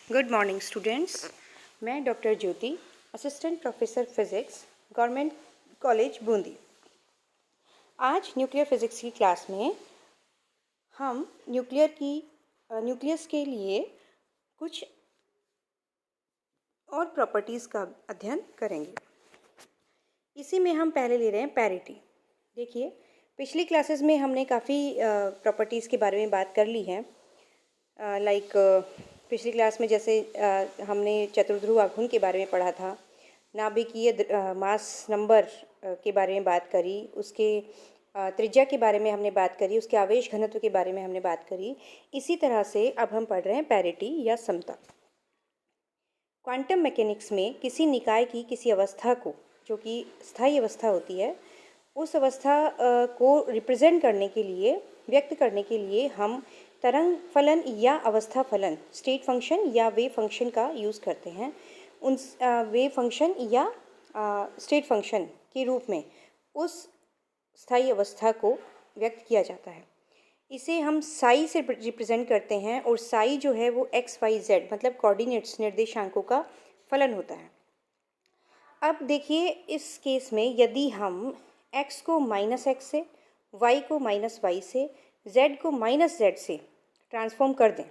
Good morning students. मैं doctor Jyoti, assistant professor physics, government college Bundi. आज nuclear physics की class में हम न्यूक्लियस के लिए कुछ और प्रॉपर्टीज़ का अध्ययन करेंगे। इसी में हम पहले ले रहे हैं पैरिटी। देखिए, पिछली क्लासेस में हमने काफ़ी प्रॉपर्टीज़ के बारे में बात कर ली है। लाइक पिछली क्लास में जैसे हमने चतुर्ध्रुव आघूर्ण के बारे में पढ़ा था, नाभिकीय मास नंबर के बारे में बात करी, उसके त्रिज्या के बारे में हमने बात करी, उसके आवेश घनत्व के बारे में हमने बात करी। इसी तरह से अब हम पढ़ रहे हैं पैरिटी या समता। क्वांटम मैकेनिक्स में किसी निकाय की किसी अवस्था को, जो कि स्थायी अवस्था होती है, उस अवस्था को रिप्रेजेंट करने के लिए, व्यक्त करने के लिए हम तरंग फलन या अवस्था फलन, स्टेट फंक्शन या वेव फंक्शन का यूज़ करते हैं। उन वेव फंक्शन या स्टेट फंक्शन के रूप में उस स्थायी अवस्था को व्यक्त किया जाता है। इसे हम साई से रिप्रेजेंट करते हैं और साई जो है वो एक्स वाई जेड मतलब कोऑर्डिनेट्स, निर्देशांकों का फलन होता है। अब देखिए, इस केस में यदि हम x को -x से, y को -y से, z को -z से ट्रांसफॉर्म कर दें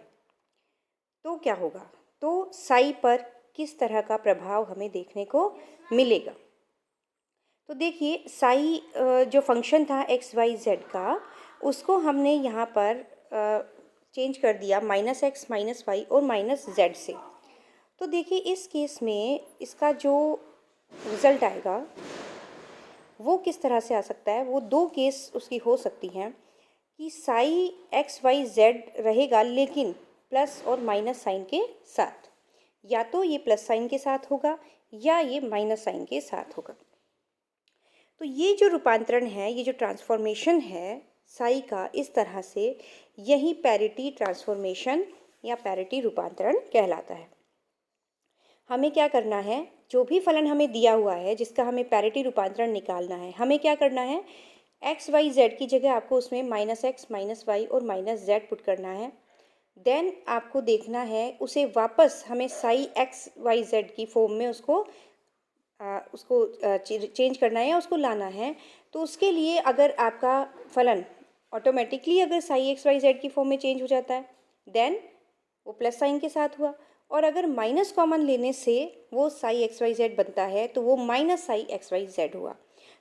तो क्या होगा? तो साई पर किस तरह का प्रभाव हमें देखने को मिलेगा? तो देखिए, साई जो फंक्शन था x, y, z का, उसको हमने यहाँ पर चेंज कर दिया -x, -y और -z से। तो देखिए, इस केस में इसका जो रिज़ल्ट आएगा वो किस तरह से आ सकता है? वो दो केस उसकी हो सकती हैं कि साई x, y, z रहेगा लेकिन प्लस और माइनस साइन के साथ, या तो ये प्लस साइन के साथ होगा या ये माइनस साइन के साथ होगा। तो ये जो रूपांतरण है, ये जो ट्रांसफॉर्मेशन है साई का इस तरह से, यही पैरिटी ट्रांसफॉर्मेशन या पैरिटी रूपांतरण कहलाता है। हमें क्या करना है? जो भी फलन हमें दिया हुआ है जिसका हमें पैरिटी रूपांतरण निकालना है, हमें क्या करना है? एक्स वाई जेड की जगह आपको उसमें -x, -y और -z पुट करना है। देन आपको देखना है उसे वापस हमें साई एक्स वाई जेड की फॉर्म में उसको चेंज करना है या उसको लाना है। तो उसके लिए अगर आपका फलन ऑटोमेटिकली अगर साई एक्स वाई जेड की फॉर्म में चेंज हो जाता है, देन वो प्लस साइन के साथ हुआ, और अगर माइनस कॉमन लेने से वो साई एक्स वाई जेड बनता है तो वो minus psi x y z हुआ।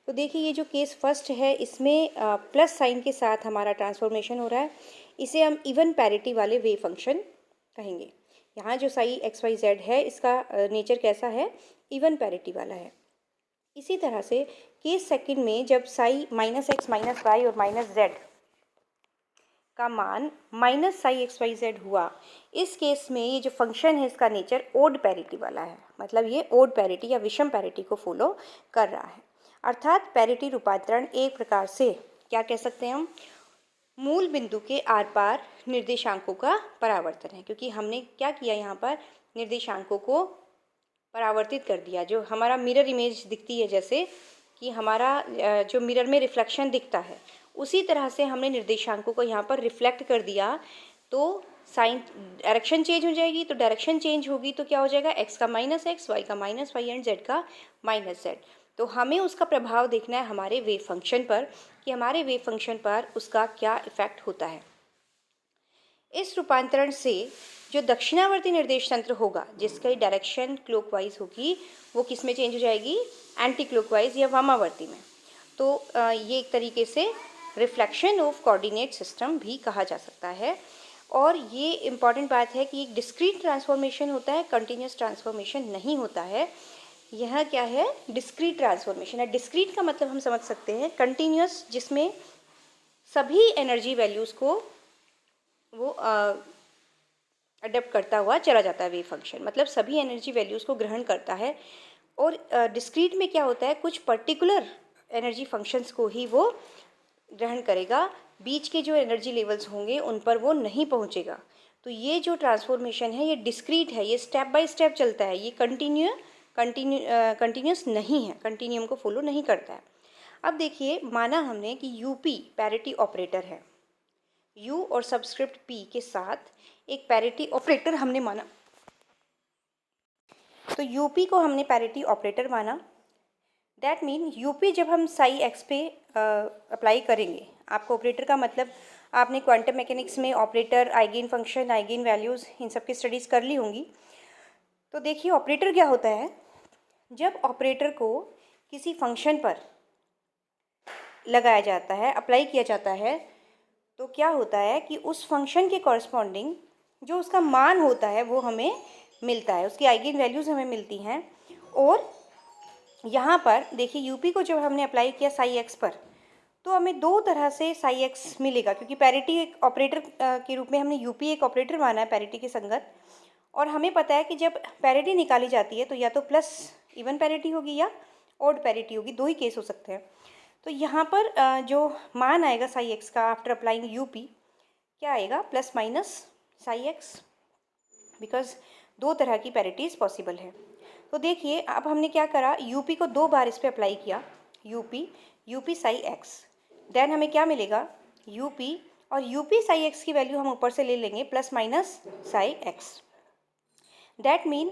तो देखिए, ये जो केस फर्स्ट है इसमें प्लस साइन के साथ हमारा ट्रांसफॉर्मेशन हो रहा है। इसे हम इवन पैरिटी वाले वेव फंक्शन कहेंगे। यहाँ जो साई एक्स वाई जेड है इसका नेचर कैसा है? इवन पैरिटी वाला है। इसी तरह से केस सेकंड में जब साई -x, -y और -z का मान minus psi x y z हुआ, इस केस में ये जो फंक्शन है इसका नेचर ओड पैरिटी वाला है, मतलब ये ओड पैरिटी या विषम पैरिटी को फॉलो कर रहा है। अर्थात पैरिटी रूपांतरण एक प्रकार से क्या कह सकते हैं हम? मूल बिंदु के आर पार निर्देशांकों का परावर्तन है, क्योंकि हमने क्या किया यहाँ पर? निर्देशांकों को परावर्तित कर दिया। जो हमारा मिरर इमेज दिखती है, जैसे कि हमारा जो मिरर में रिफ्लेक्शन दिखता है, उसी तरह से हमने निर्देशांकों को यहाँ पर रिफ्लेक्ट कर दिया। तो साइन डायरेक्शन चेंज हो जाएगी, तो डायरेक्शन चेंज होगी तो क्या हो जाएगा? x का -x, y का -y एंड z का -z। तो हमें उसका प्रभाव देखना है हमारे वेव फंक्शन पर, कि हमारे वेव फंक्शन पर उसका क्या इफेक्ट होता है। इस रूपांतरण से जो दक्षिणावर्ती निर्देश तंत्र होगा, जिसकी डायरेक्शन क्लॉकवाइज होगी, वो किस में चेंज हो जाएगी? एंटी क्लॉकवाइज या वामावर्ती में। तो ये एक तरीके से रिफ्लेक्शन ऑफ कोऑर्डिनेट सिस्टम भी कहा जा सकता है। और ये इम्पॉर्टेंट बात है कि एक डिस्क्रीट ट्रांसफॉर्मेशन होता है, कंटिन्यूस ट्रांसफॉर्मेशन नहीं होता है। यह क्या है? डिस्क्रीट ट्रांसफॉर्मेशन है। डिस्क्रीट का मतलब हम समझ सकते हैं कंटिन्यूस, जिसमें सभी एनर्जी वैल्यूज़ को वो अडेप्ट करता हुआ चला जाता है वेव फंक्शन, मतलब सभी एनर्जी वैल्यूज़ को ग्रहण करता है। और डिस्क्रीट में क्या होता है? कुछ पर्टिकुलर एनर्जी फंक्शंस को ही वो ग्रहण करेगा, बीच के जो एनर्जी लेवल्स होंगे उन पर वो नहीं पहुंचेगा। तो ये जो ट्रांसफॉर्मेशन है ये डिस्क्रीट है, ये स्टेप बाय स्टेप चलता है, ये कंटिन्यूस नहीं है, कंटिन्यूम को फॉलो नहीं करता है। अब देखिए, माना हमने कि यूपी पैरिटी ऑपरेटर है, यू और सबस्क्रिप्ट पी के साथ एक पैरिटी ऑपरेटर हमने माना। तो यूपी को हमने पैरिटी ऑपरेटर माना। दैट मीन यूपी जब हम साई एक्स पे अप्लाई करेंगे, आपको ऑपरेटर का मतलब आपने क्वांटम मैकेनिक्स में operator, eigen function, eigen values इन सब की स्टडीज़ कर ली होंगी। तो देखिए ऑपरेटर क्या होता है, जब ऑपरेटर को किसी फंक्शन पर लगाया जाता है, अप्लाई किया जाता है, तो क्या होता है कि उस फंक्शन के कॉरस्पॉन्डिंग जो उसका मान होता है वो हमें मिलता है, उसकी आइगेन वैल्यूज़ हमें मिलती हैं। और यहाँ पर देखिए यूपी को जब हमने अप्लाई किया साई एक्स पर, तो हमें दो तरह से साई एक्स मिलेगा, क्योंकि पैरिटी एक ऑपरेटर के रूप में हमने यूपी एक ऑपरेटर माना है पैरिटी के संगत। और हमें पता है कि जब पैरिटी निकाली जाती है तो या तो प्लस इवन पैरिटी होगी या ऑड पैरिटी होगी, दो ही केस हो सकते हैं। तो यहाँ पर जो मान आएगा साई एक्स का आफ्टर अप्लाइंग यूपी, क्या आएगा, plus minus psi x, because दो तरह की पैरिटीज़ पॉसिबल है। तो देखिए अब हमने क्या करा, यूपी को दो बार इस पर अप्लाई किया, यूपी साई एक्स। देन हमें क्या मिलेगा, यूपी, और यूपी साई एक्स की वैल्यू हम ऊपर से ले लेंगे plus minus psi x. That mean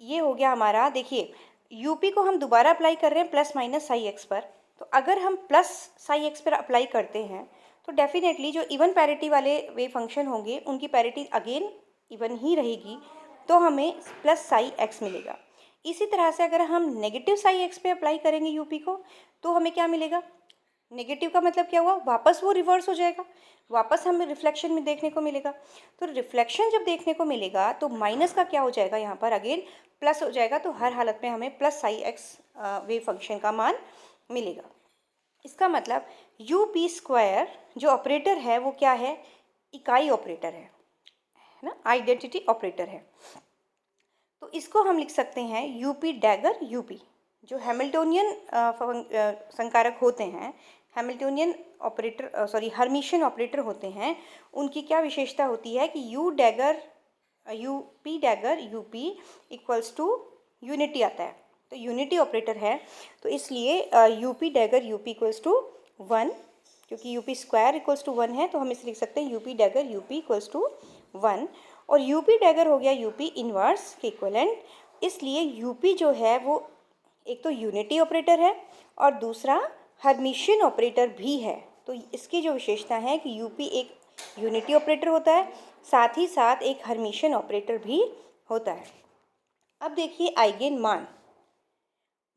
ये हो गया हमारा। देखिए यूपी को हम दोबारा अप्लाई कर रहे हैं प्लस माइनस साई एक्स पर, तो अगर हम प्लस साई एक्स पर अप्लाई करते हैं तो डेफिनेटली जो इवन पैरिटी वाले वे फंक्शन होंगे उनकी पैरिटी अगेन इवन ही रहेगी, तो हमें प्लस साई एक्स मिलेगा। इसी तरह से अगर हम नेगेटिव साई एक्स पे अप्लाई करेंगे यूपी को, तो हमें क्या मिलेगा, नेगेटिव का मतलब क्या हुआ, वापस वो रिवर्स हो जाएगा, वापस हमें रिफ्लेक्शन में देखने को मिलेगा। तो रिफ्लेक्शन जब देखने को मिलेगा तो माइनस का क्या हो जाएगा, यहाँ पर अगेन प्लस हो जाएगा। तो हर हालत में हमें plus psi x wave function का मान मिलेगा। इसका मतलब यू पी स्क्वायर जो ऑपरेटर है वो क्या है, इकाई ऑपरेटर है ना, आइडेंटिटी ऑपरेटर है। तो इसको हम लिख सकते हैं यूपी डैगर यूपी। जो हैमिल्टोनियन संकारक होते हैं, हैमिल्टोनियन ऑपरेटर हर्मिशियन ऑपरेटर होते हैं, उनकी क्या विशेषता होती है कि UP dagger UP equals to unity आता है, तो यूनिटी ऑपरेटर है। तो इसलिए UP dagger UP equals to 1, क्योंकि यूपी स्क्वायर इक्वल्स टू 1 है, तो हम इसे लिख सकते हैं UP dagger UP equals to 1। और यूपी डैगर हो गया यूपी इन्वर्स के इक्वलेंट। इसलिए यूपी जो है वो एक तो यूनिटी ऑपरेटर है और दूसरा हर्मिशियन ऑपरेटर भी है। तो इसकी जो विशेषता है कि यूपी एक यूनिटी ऑपरेटर होता है, साथ ही साथ एक हर्मिशियन ऑपरेटर भी होता है। अब देखिए आइगेन मान।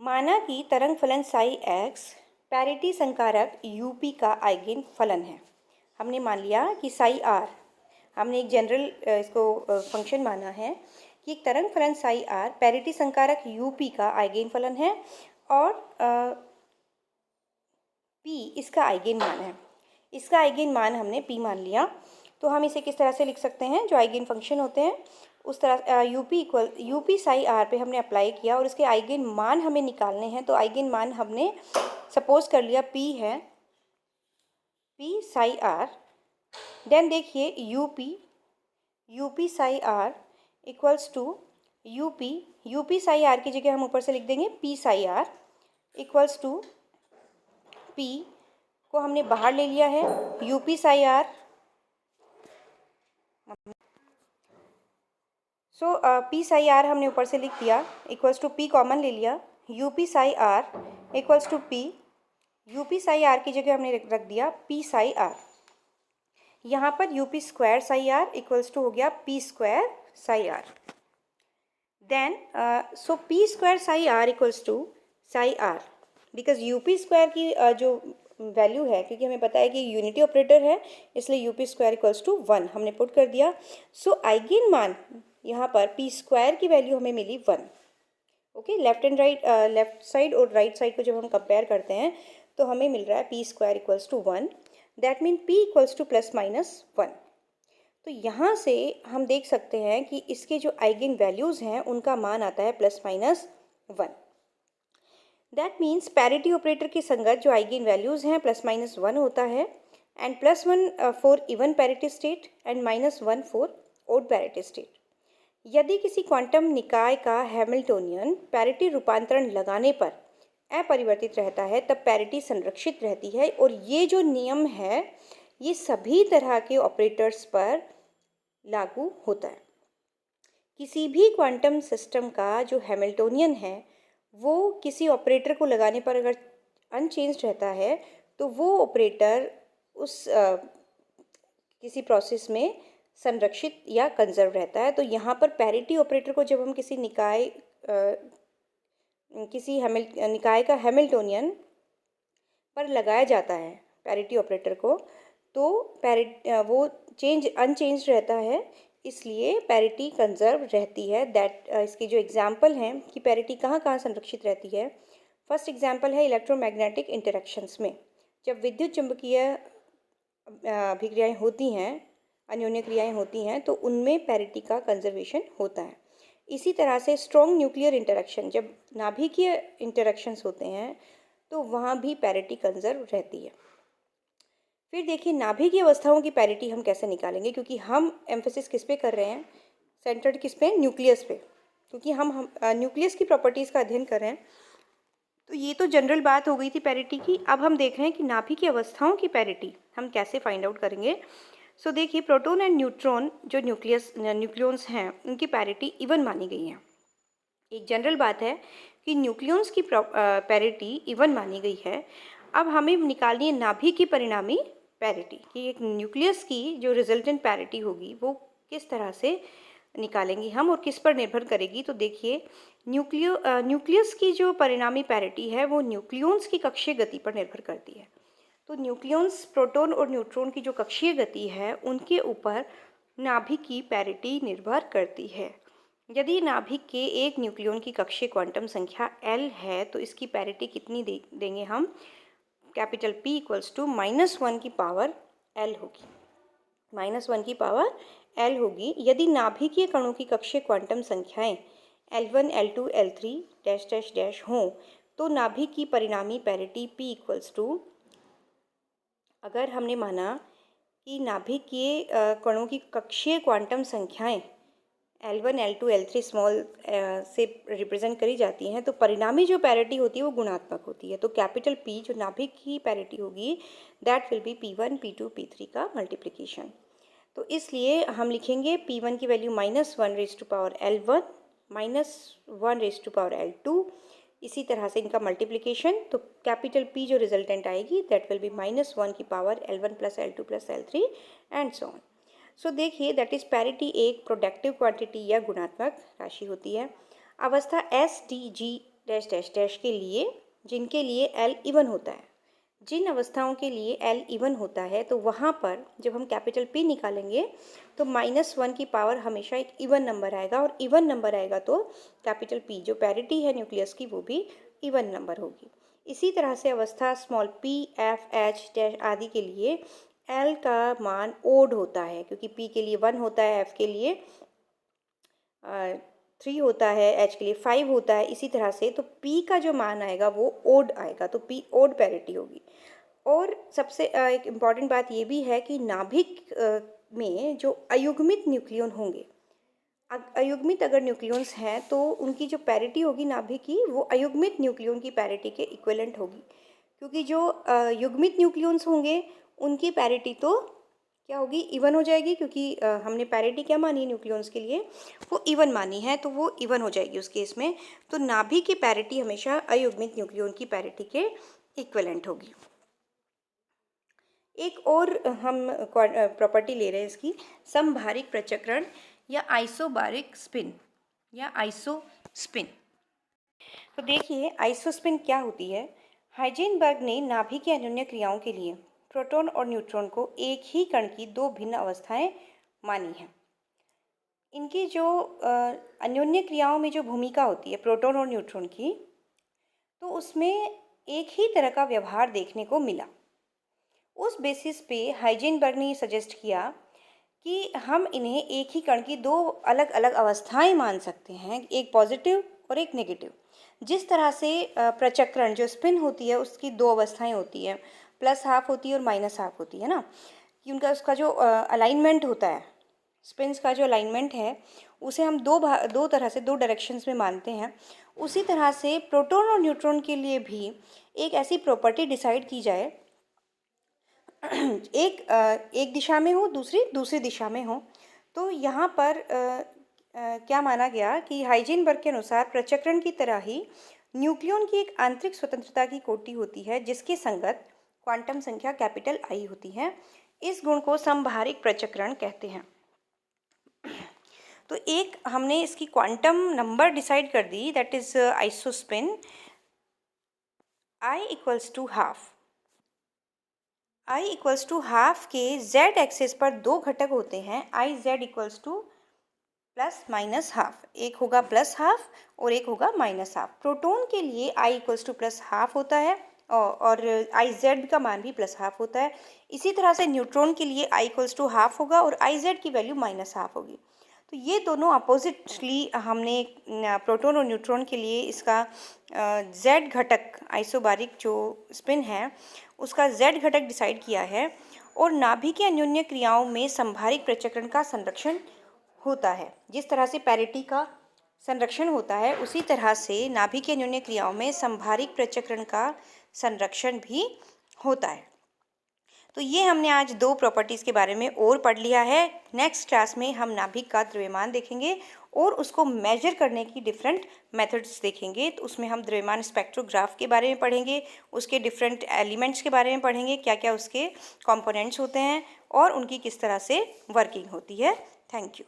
माना कि तरंग फलन साई एक्स पैरिटी संकारक यूपी का आइगेन फलन है। हमने मान लिया कि साई आर, हमने एक जनरल इसको फंक्शन माना है कि एक तरंग फलन साई आर पैरिटी संकारक यूपी का आइगेन फलन है और पी इसका आइगेन मान है। इसका आइगेन मान हमने पी मान लिया। तो हम इसे किस तरह से लिख सकते हैं, जो आइगेन फंक्शन होते हैं उस तरह यूपी साई आर पे हमने अप्लाई किया और इसके आइगेन मान हमें निकालने हैं। तो आइगेन मान हमने सपोज कर लिया पी है, पी साई आर। देन देखिए UP psi R equals to UP psi R की जगह हम ऊपर से लिख देंगे P psi R equals to P को हमने बाहर ले लिया है, UP psi R. P psi R हमने ऊपर से लिख दिया इक्वल्स टू पी कॉमन ले लिया, UP psi R equals to P, UP psi R की जगह हमने रख दिया पी साई आर। यहाँ पर UP square psi R equals to हो गया P square psi R. Then P square psi R equals to psi R, because UP square की जो वैल्यू है, क्योंकि हमें पता है कि यूनिटी ऑपरेटर है, इसलिए यूपी स्क्वायर इक्वल्स टू 1 हमने पुट कर दिया। आइगेन मान यहाँ पर पी स्क्वायर की वैल्यू हमें मिली 1। ओके, लेफ्ट साइड और राइट साइड को जब हम कंपेयर करते हैं तो हमें मिल रहा है P square equals to 1। That mean P equals to plus minus 1। तो यहाँ से हम देख सकते हैं कि इसके जो आइगेन वैल्यूज़ हैं उनका मान आता है plus minus 1। That means parity operator की संगत जो आइगेन वैल्यूज़ हैं प्लस माइनस 1 होता है, and +1 for even parity state and -1 for odd parity state. यदि किसी क्वांटम निकाय का हैमिल्टोनियन पैरिटी रूपांतरण लगाने पर अपरिवर्तित रहता है तब पैरिटी संरक्षित रहती है। और ये जो नियम है ये सभी तरह के ऑपरेटर्स पर लागू होता है। किसी भी क्वांटम सिस्टम का जो हैमिल्टोनियन है वो किसी ऑपरेटर को लगाने पर अगर अनचेंज्ड रहता है तो वो ऑपरेटर उस किसी प्रोसेस में संरक्षित या कंजर्व रहता है। तो यहाँ पर पैरिटी ऑपरेटर को जब हम किसी निकाय का हैमिल्टोनियन पर लगाया जाता है पैरिटी ऑपरेटर को, तो वो अनचेंज रहता है, इसलिए पैरिटी कंजर्व रहती है। इसके जो एग्जाम्पल हैं कि पैरिटी कहाँ कहाँ संरक्षित रहती है। फर्स्ट एग्जाम्पल है इलेक्ट्रोमैग्नेटिक इंटरेक्शंस में। जब विद्युत चुंबकीय अभिक्रियाएं होती हैं, अन्योन्य क्रियाएं होती हैं, तो उनमें पैरिटी का कंजर्वेशन होता है। इसी तरह से स्ट्रॉन्ग न्यूक्लियर इंटरेक्शन, जब नाभिकीय इंटरेक्शंस होते हैं तो वहाँ भी पैरिटी कंजर्व रहती है। फिर देखिए नाभिकीय अवस्थाओं की पैरिटी हम कैसे निकालेंगे, क्योंकि हम एम्फेसिस किस पे कर रहे हैं, सेंटर्ड किस पे, न्यूक्लियस पे, क्योंकि हम न्यूक्लियस की प्रॉपर्टीज़ का अध्ययन कर रहे हैं। तो ये तो जनरल बात हो गई थी पैरिटी की। अब हम देख रहे हैं कि नाभिकीय अवस्थाओं की पैरिटी हम कैसे फाइंड आउट करेंगे। सो देखिए प्रोटॉन एंड न्यूट्रॉन जो न्यूक्लियंस हैं उनकी पैरिटी इवन मानी गई है। एक जनरल बात है कि न्यूक्लियंस की पैरिटी इवन मानी गई है। अब हमें निकालनी है नाभिक की परिणामी पैरिटी, कि एक न्यूक्लियस की जो रिजल्टेंट पैरिटी होगी वो किस तरह से निकालेंगे हम और किस पर निर्भर करेगी। तो देखिए न्यूक्लियस की जो परिणामी पैरिटी है वो न्यूक्लियंस की कक्षीय गति पर निर्भर करती है। तो न्यूक्लियंस प्रोटॉन और न्यूट्रॉन की जो कक्षीय गति है उनके ऊपर नाभिक की पैरिटी निर्भर करती है। यदि नाभिक के एक न्यूक्लियन की कक्षीय क्वांटम संख्या L है तो इसकी पैरिटी कितनी देंगे हम, कैपिटल P इक्वल्स टू -1 की पावर L होगी, -1 की पावर L होगी। यदि नाभिकीय कणों की कक्षीय क्वांटम संख्याएं L1, L2, L3 dash dash dash हों तो नाभिक की परिणामी पैरिटी P इक्वल्स टू, अगर हमने माना कि नाभिकीय कणों की कक्षीय क्वांटम संख्याएं L1, L2, L3 स्मॉल से रिप्रेजेंट करी जाती हैं, तो परिणामी जो पैरिटी होती है वो गुणात्मक होती है। तो कैपिटल P जो नाभिक की पैरिटी होगी that will B P1, P2, P3 का मल्टीप्लिकेशन। तो इसलिए हम लिखेंगे P1 की value -1 raise to power L1, -1 raise to power L2, इसी तरह से इनका मल्टीप्लिकेशन। तो कैपिटल P जो रिजल्टेंट आएगी दैट विल बी -1 की power L1 plus L2 plus L3 and so on. So देखिए दैट इज़ पैरिटी एक प्रोडक्टिव क्वांटिटी या गुणात्मक राशि होती है। अवस्था S, T, G dash dash dash के लिए, जिनके लिए L इवन होता है, जिन अवस्थाओं के लिए L इवन होता है तो वहाँ पर जब हम कैपिटल P निकालेंगे तो -1 की पावर हमेशा एक इवन नंबर आएगा, और इवन नंबर आएगा तो कैपिटल P जो पैरिटी है न्यूक्लियस की वो भी इवन नंबर होगी। इसी तरह से अवस्था small p, f, h dash आदि के लिए L का मान ओड होता है, क्योंकि P के लिए 1 होता है, F के लिए 3 होता है, H के लिए 5 होता है। इसी तरह से तो P का जो मान आएगा वो ओड आएगा, तो P ओड पैरिटी होगी। और सबसे एक इम्पॉर्टेंट बात ये भी है कि नाभिक में जो अयुग्मित न्यूक्लियन होंगे, अयुग्मित अगर न्यूक्लियंस हैं तो उनकी जो पैरिटी होगी नाभिक की वो अयुग्मित न्यूक्लियन की पैरिटी के इक्विवेलेंट होगी, क्योंकि जो युग्मित न्यूक्लियंस होंगे उनकी पैरिटी तो क्या होगी, इवन हो जाएगी, क्योंकि हमने पैरिटी क्या मानी है न्यूक्लियंस के लिए, वो इवन मानी है, तो वो इवन हो जाएगी उस केस में। तो नाभिक की पैरिटी हमेशा अयुग्मित न्यूक्लियन की पैरिटी के इक्विवेलेंट होगी। एक और हम प्रॉपर्टी ले रहे हैं इसकी, समभारिक प्रचक्रण या आइसोबारिक स्पिन या आइसोस्पिन। तो देखिए आइसोस्पिन क्या होती है। हाइजेनबर्ग ने नाभिक की अन्योन्य क्रियाओं के लिए प्रोटॉन और न्यूट्रॉन को एक ही कण की दो भिन्न अवस्थाएं मानी हैं। इनकी जो अन्योन्य क्रियाओं में जो भूमिका होती है प्रोटॉन और न्यूट्रॉन की, तो उसमें एक ही तरह का व्यवहार देखने को मिला। उस बेसिस पे हाइजेनबर्ग ने सजेस्ट किया कि हम इन्हें एक ही कण की दो अलग अलग अवस्थाएं मान सकते हैं, एक पॉजिटिव और एक नेगेटिव। जिस तरह से प्रचक्रण जो स्पिन होती है उसकी दो अवस्थाएं होती है, प्लस हाफ होती है और माइनस हाफ होती है ना, कि उनका उसका जो अलाइनमेंट होता है, स्पिन्स का जो अलाइनमेंट है उसे हम दो तरह से दो डायरेक्शंस में मानते हैं। उसी तरह से प्रोटॉन और न्यूट्रॉन के लिए भी एक ऐसी प्रॉपर्टी डिसाइड की जाए, एक दिशा में हो, दूसरी दिशा में हो। तो यहाँ पर क्या माना गया कि हाइजेनबर्ग के अनुसार प्रचक्रण की तरह ही न्यूक्लियन की एक आंतरिक स्वतंत्रता की कोटि होती है जिसके संगत क्वांटम संख्या कैपिटल आई होती है। इस गुण को समभारिक प्रचक्रण कहते हैं। तो एक हमने इसकी क्वांटम नंबर डिसाइड कर दी, that is isospin I equals to half. I equals to half के जेड एक्सिस पर दो घटक होते हैं, I Z equals to plus minus half. एक होगा प्लस हाफ और एक होगा माइनस हाफ। प्रोटॉन के लिए आई इक्वल्स टू प्लस हाफ होता है और आई जेड का मान भी प्लस हाफ होता है। इसी तरह से न्यूट्रॉन के लिए आई इक्वल्स टू हाफ होगा और आई जेड की वैल्यू माइनस हाफ होगी। तो ये दोनों अपोजिटली हमने प्रोटॉन और न्यूट्रॉन के लिए इसका जेड घटक आइसोबारिक जो स्पिन है उसका जेड घटक डिसाइड किया है। और नाभिकीय अन्योन्य क्रियाओं में संभारिक प्रचक्रण का संरक्षण होता है। जिस तरह से पैरिटी का संरक्षण होता है उसी तरह से नाभिकीय अन्योन्य क्रियाओं में संभारिक प्रचक्रण का संरक्षण भी होता है। तो ये हमने आज दो प्रॉपर्टीज़ के बारे में और पढ़ लिया है। नेक्स्ट क्लास में हम नाभिक का द्रव्यमान देखेंगे और उसको मेजर करने की डिफरेंट मेथड्स देखेंगे। तो उसमें हम द्रव्यमान स्पेक्ट्रोग्राफ के बारे में पढ़ेंगे, उसके डिफरेंट एलिमेंट्स के बारे में पढ़ेंगे, क्या क्या उसके कंपोनेंट्स होते हैं और उनकी किस तरह से वर्किंग होती है। Thank you.